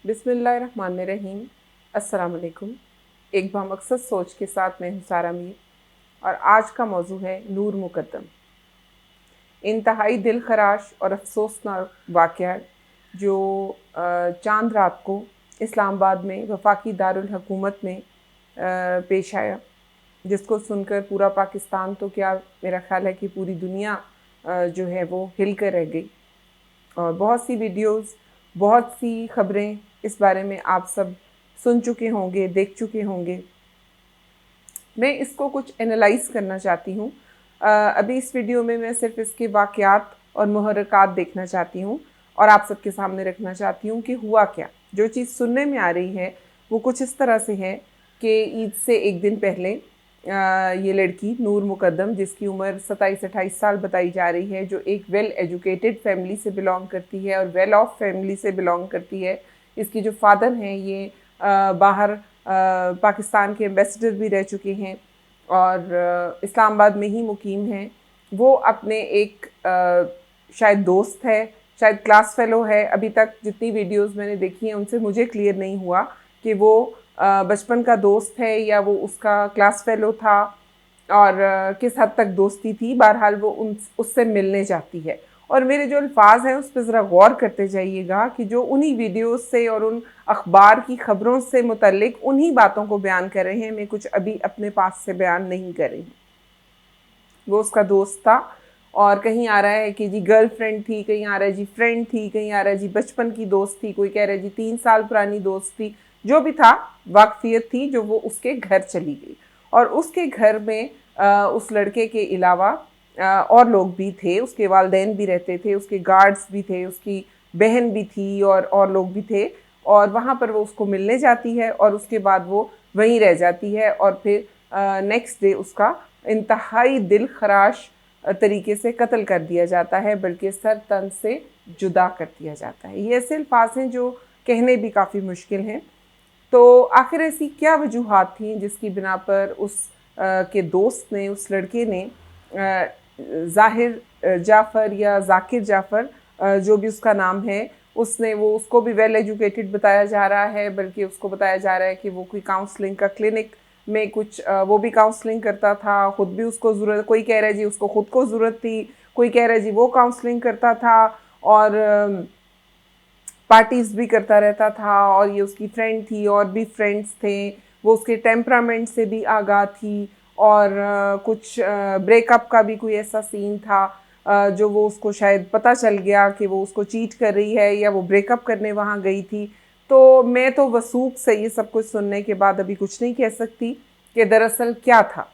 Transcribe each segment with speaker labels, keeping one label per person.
Speaker 1: बिस्मिल्लाहिर्रहमानिर्रहीम। अस्सलाम वालेकुम। एक बामकसद सोच के साथ मैं हूँ सारा मीर और आज का मौजू है नूर मुकद्दम। इंतहाई दिल खराश और अफसोसनाक वाक़या जो चांद रात को इस्लामाबाद में वफाकी दारुल हुकूमत में पेश आया, जिसको सुनकर पूरा पाकिस्तान तो क्या, मेरा ख़्याल है कि पूरी दुनिया जो है वो हिल कर रह गई। और बहुत सी वीडियोस, बहुत सी ख़बरें इस बारे में आप सब सुन चुके होंगे, देख चुके होंगे। मैं इसको कुछ एनालाइज़ करना चाहती हूँ। अभी इस वीडियो में मैं सिर्फ इसके वाक़यात और मुहर्रिकात देखना चाहती हूँ और आप सबके सामने रखना चाहती हूँ कि हुआ क्या। जो चीज़ सुनने में आ रही है वो कुछ इस तरह से है कि ईद से एक दिन पहले ये लड़की नूर मुकद्दम, जिसकी उम्र 27-28 साल बताई जा रही है, जो एक वेल एजुकेटेड फैमिली से बिलोंग करती है और वेल ऑफ फैमिली से बिलोंग करती है। इसकी जो फादर हैं ये बाहर पाकिस्तान के एम्बेसडर भी रह चुके हैं और इस्लामाबाद में ही मुकीम हैं। वो अपने एक शायद दोस्त है, शायद क्लास फेलो है। अभी तक जितनी वीडियोस मैंने देखी हैं उनसे मुझे क्लियर नहीं हुआ कि वो बचपन का दोस्त है या वो उसका क्लास फेलो था और किस हद तक दोस्ती थी। बहरहाल वो उससे मिलने जाती है और मेरे जो अल्फाज हैं उस पर ज़रा गौर करते जाइएगा कि जो उन्हीं वीडियोस से और उन अखबार की ख़बरों से मुतल्लिक उन्हीं बातों को बयान कर रहे हैं। मैं कुछ अभी अपने पास से बयान नहीं कर रही हूँ। वो उसका दोस्त था और कहीं आ रहा है कि जी गर्लफ्रेंड थी, कहीं आ रहा है जी फ्रेंड थी, कहीं आ रहा है जी बचपन की दोस्त थी, कोई कह रहा है जी 3 साल पुरानी दोस्त थी। जो भी था, वाकफियत थी जो वो उसके घर चली गई और उसके घर में उस लड़के के अलावा और लोग भी थे। उसके वालिदैन भी रहते थे, उसके गार्ड्स भी थे, उसकी बहन भी थी और लोग भी थे। और वहाँ पर वो उसको मिलने जाती है और उसके बाद वो वहीं रह जाती है और फिर नेक्स्ट डे उसका इंतहाई दिल खराश तरीके से कत्ल कर दिया जाता है, बल्कि सर तन से जुदा कर दिया जाता है। ये ऐसे अल्फाज हैं जो कहने भी काफ़ी मुश्किल हैं। तो आखिर ऐसी क्या वजूहात थी जिसकी बिना पर उस के दोस्त ने, उस लड़के ने, ज़ाहिर जाफ़र या ज़ाकिर जाफ़र, जो भी उसका नाम है, उसको भी वेल एजुकेटेड बताया जा रहा है, बल्कि उसको बताया जा रहा है कि वो कोई काउंसलिंग का क्लिनिक में कुछ वो भी काउंसलिंग करता था, ख़ुद भी उसको ज़रूरत, कोई कह रहा है जी उसको ख़ुद को ज़रूरत थी, कोई कह रहा है जी वो काउंसलिंग करता था और पार्टीज़ भी करता रहता था और ये उसकी फ्रेंड थी और भी फ्रेंड्स थे। वो उसके टेम्परामेंट से भी आगाह थी और कुछ ब्रेकअप का भी कोई ऐसा सीन था जो वो उसको शायद पता चल गया कि वो उसको चीट कर रही है या वो ब्रेकअप करने वहाँ गई थी। तो मैं तो वसूख से ये सब कुछ सुनने के बाद अभी कुछ नहीं कह सकती कि दरअसल क्या था।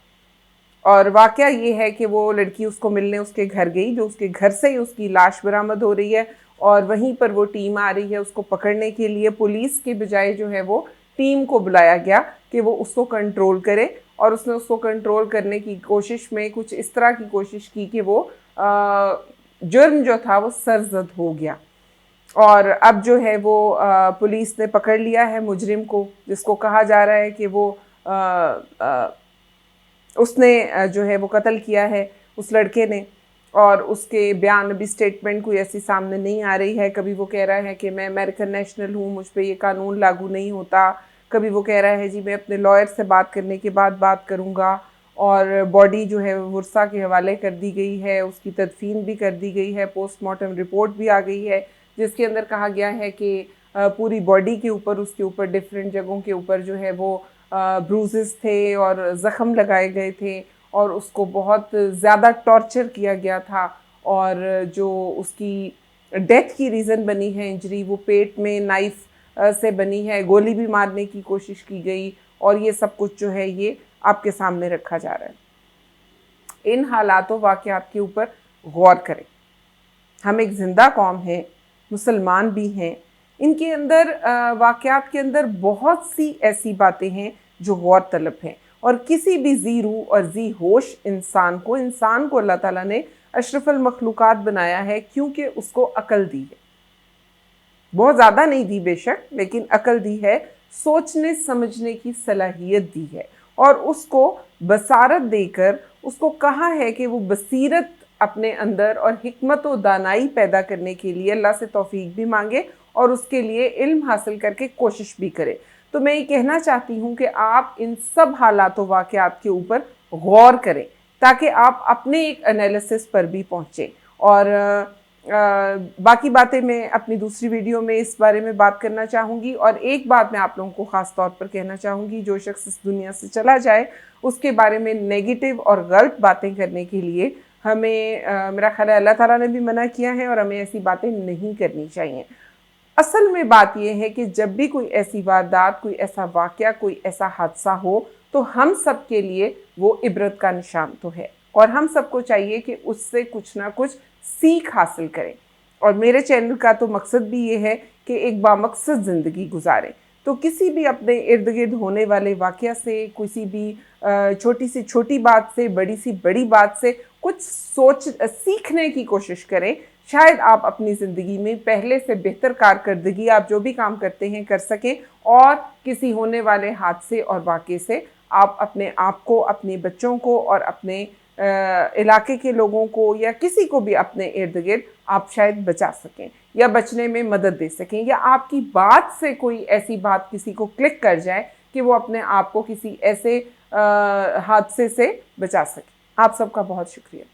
Speaker 1: और वाक़या ये है कि वो लड़की उसको मिलने उसके घर गई, जो उसके घर से ही उसकी लाश बरामद हो रही है और वहीं पर वो टीम आ रही है उसको पकड़ने के लिए। पुलिस के बजाय जो है वो टीम को बुलाया गया कि वो उसको कंट्रोल करे और उसने उसको कंट्रोल करने की कोशिश में कुछ इस तरह की कोशिश की कि वो जुर्म जो था वो सरज़द हो गया। और अब जो है वो पुलिस ने पकड़ लिया है मुजरिम को, जिसको कहा जा रहा है कि वो उसने जो है वो कत्ल किया है उस लड़के ने। और उसके बयान, अभी स्टेटमेंट कोई ऐसी सामने नहीं आ रही है। कभी वो कह रहा है कि मैं अमेरिकन नेशनल हूँ, मुझ पर ये कानून लागू नहीं होता। कभी वो कह रहा है जी मैं अपने लॉयर से बात करने के बाद बात करूँगा। और बॉडी जो है वर्सा के हवाले कर दी गई है, उसकी तदफीन भी कर दी गई है, पोस्टमार्टम रिपोर्ट भी आ गई है जिसके अंदर कहा गया है कि पूरी बॉडी के ऊपर, उसके ऊपर डिफरेंट जगहों के ऊपर जो है वो ब्रूजेस थे और ज़ख़म लगाए गए थे और उसको बहुत ज़्यादा टॉर्चर किया गया था। और जो उसकी डेथ की रीज़न बनी है इंजरी, वो पेट में नाइफ़ से बनी है, गोली भी मारने की कोशिश की गई और ये सब कुछ जो है ये आपके सामने रखा जा रहा है। इन हालातों वाक़यात के ऊपर गौर करें। हम एक ज़िंदा कौम हैं, मुसलमान भी हैं। इनके अंदर वाक़यात के अंदर बहुत सी ऐसी बातें हैं जो गौर तलब हैं और किसी भी ज़ी रूह और ज़ी होश इंसान को अल्लाह ताला ने अशरफुल मखलूक़ात बनाया है, क्योंकि उसको अक़ल दी है। बहुत ज़्यादा नहीं दी बेशक, लेकिन अक़ल दी है, सोचने समझने की सलाहियत दी है और उसको बसारत देकर उसको कहा है कि वो बसीरत अपने अंदर और हिकमत व दानाई पैदा करने के लिए अल्लाह से तौफीक भी मांगे और उसके लिए इल्म हासिल करके कोशिश भी करें। तो मैं ये कहना चाहती हूँ कि आप इन सब हालात व वाक़यात के ऊपर गौर करें ताकि आप अपने एक एनालिसिस पर भी पहुँचें। और बाकी बातें मैं अपनी दूसरी वीडियो में इस बारे में बात करना चाहूँगी। और एक बात मैं आप लोगों को ख़ास तौर पर कहना चाहूँगी, जो शख्स इस दुनिया से चला जाए उसके बारे में नेगेटिव और गलत बातें करने के लिए हमें मेरा ख्याल है अल्लाह ताला ने भी मना किया है और हमें ऐसी बातें नहीं करनी चाहिए। असल में बात यह है कि जब भी कोई ऐसी वारदात, कोई ऐसा वाक़या, कोई ऐसा हादसा हो तो हम सब के लिए वो इबरत का निशान तो है और हम सबको चाहिए कि उससे कुछ ना कुछ सीख हासिल करें। और मेरे चैनल का तो मकसद भी ये है कि एक बामकसद ज़िंदगी गुजारें। तो किसी भी अपने इर्द गिर्द होने वाले वाक़या से, किसी भी छोटी सी छोटी बात से, बड़ी सी बड़ी बात से कुछ सीखने की कोशिश करें। शायद आप अपनी ज़िंदगी में पहले से बेहतर कारकर्दगी आप जो भी काम करते हैं कर सकें और किसी होने वाले हादसे और वाक़े से आप अपने आप को, अपने बच्चों को और अपने इलाके के लोगों को या किसी को भी अपने इर्द गिर्द आप शायद बचा सकें या बचने में मदद दे सकें, या आपकी बात से कोई ऐसी बात किसी को क्लिक कर जाए कि वो अपने आप को किसी ऐसे हादसे से बचा सके। आप सबका बहुत शुक्रिया।